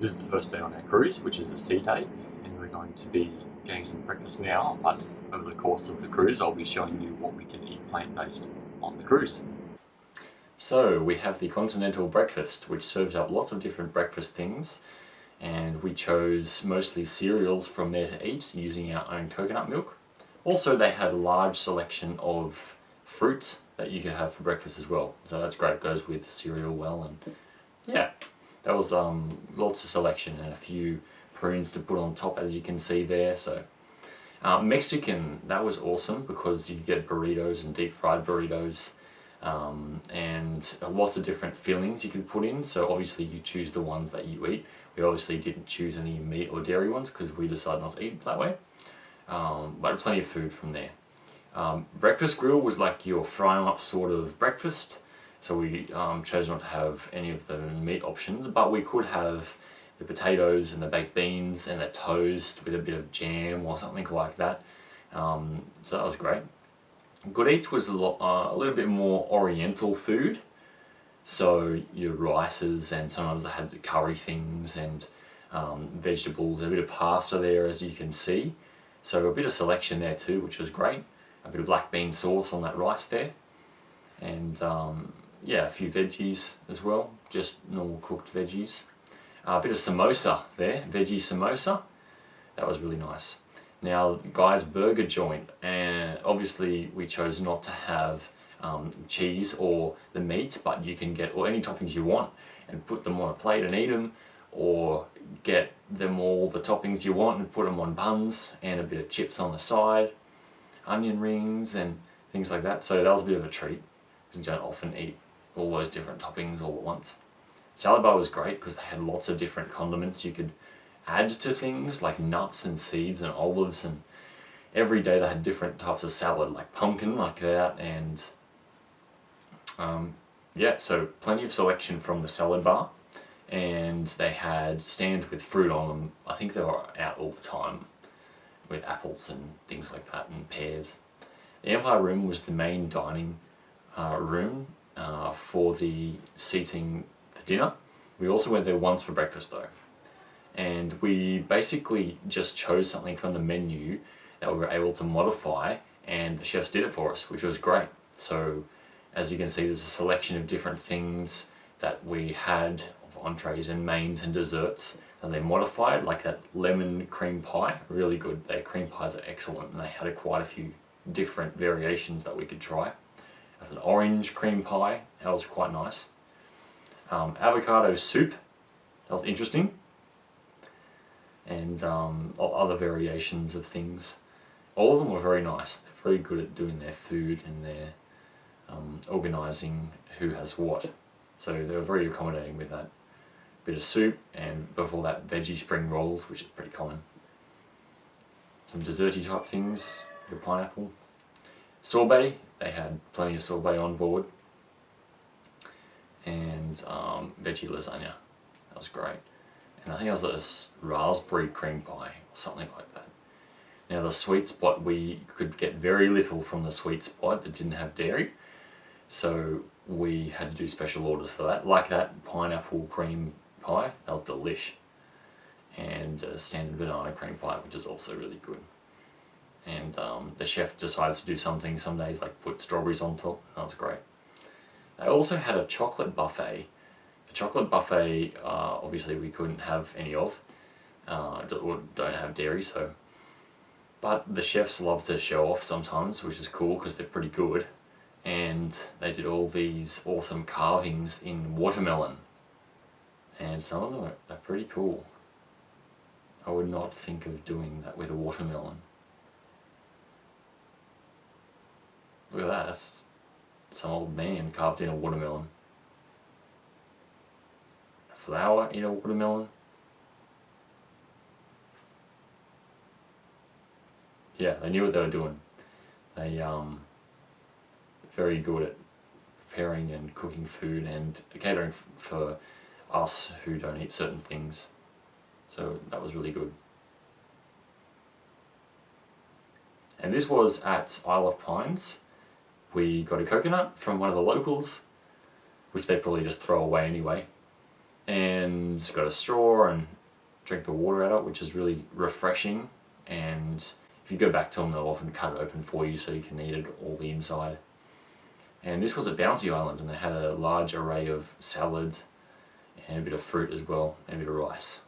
This is the first day on our cruise, which is a sea day, and we're going to be getting some breakfast now, but over the course of the cruise I'll be showing you what we can eat plant-based on the cruise. So we have the continental breakfast, which serves up lots of different breakfast things, and we chose mostly cereals from there to eat using our own coconut milk. Also, they had a large selection of fruits that you could have for breakfast as well, so that's great, goes with cereal well. And yeah, that was lots of selection and a few prunes to put on top, as you can see there. So Mexican, that was awesome because you get burritos and deep fried burritos, and lots of different fillings you can put in. So obviously you choose the ones that you eat. We obviously didn't choose any meat or dairy ones because we decided not to eat that way, but plenty of food from there. Breakfast grill was like your fry up sort of breakfast, so we chose not to have any of the meat options, but we could have the potatoes and the baked beans and the toast with a bit of jam or something like that. So that was great. Good Eats was a little bit more oriental food, so your rices, and sometimes they had the curry things and vegetables, a bit of pasta there, as you can see. So a bit of selection there too, which was great. A bit of black bean sauce on that rice there, and yeah, a few veggies as well, just normal cooked veggies. A bit of samosa there, veggie samosa. That was really nice. Now, Guy's Burger Joint, and obviously we chose not to have cheese or the meat, but you can get any toppings you want and put them on a plate and eat them, or get them all the toppings you want and put them on buns, and a bit of chips on the side, onion rings and things like that. So that was a bit of a treat because you don't often eat all those different toppings all at once. Salad bar was great because they had lots of different condiments you could add to things like nuts and seeds and olives, and every day they had different types of salad, like pumpkin like that, and yeah, so plenty of selection from the salad bar. And they had stands with fruit on them. I think they were out all the time with apples and things like that, and pears. The Empire Room was the main dining room for the seating for dinner. We also went there once for breakfast though, and we basically just chose something from the menu that we were able to modify, and the chefs did it for us, which was great. So as you can see, there's a selection of different things that we had of entrees and mains and desserts that they modified, like that lemon cream pie, really good. Their cream pies are excellent, and they had quite a few different variations that we could try. There's an orange cream pie, that was quite nice. Avocado soup, that was interesting. And other variations of things. All of them were very nice. They're very good at doing their food and their organising who has what. So they were very accommodating with that. Bit of soup, and before that veggie spring rolls, which is pretty common. Some desserty type things, the pineapple. Sorbet, they had plenty of sorbet on board. And veggie lasagna, that was great. And I think it was a raspberry cream pie or something like that. Now the sweet spot, we could get very little from the sweet spot that didn't have dairy, so we had to do special orders for that, like that pineapple cream pie, that was delish, and a standard banana cream pie, which is also really good. And the chef decides to do something some days, like put strawberries on top. That was great. They also had a chocolate buffet. The chocolate buffet, obviously we couldn't have any of, or don't have dairy, so. But the chefs love to show off sometimes, which is cool because they're pretty good. And they did all these awesome carvings in watermelon, and some of them are pretty cool. I would not think of doing that with a watermelon. Look at that, that's some old man carved in a watermelon. A flower in a watermelon. Yeah, they knew what they were doing. They very good at preparing and cooking food and catering for us who don't eat certain things. So that was really good. And this was at Isle of Pines. We got a coconut from one of the locals, which they probably just throw away anyway. and it's got a straw and drink the water out of it, which is really refreshing. And if you go back to them, they'll often cut it open for you so you can eat it all the inside. And this was a bouncy island, and they had a large array of salads and a bit of fruit as well, and a bit of rice.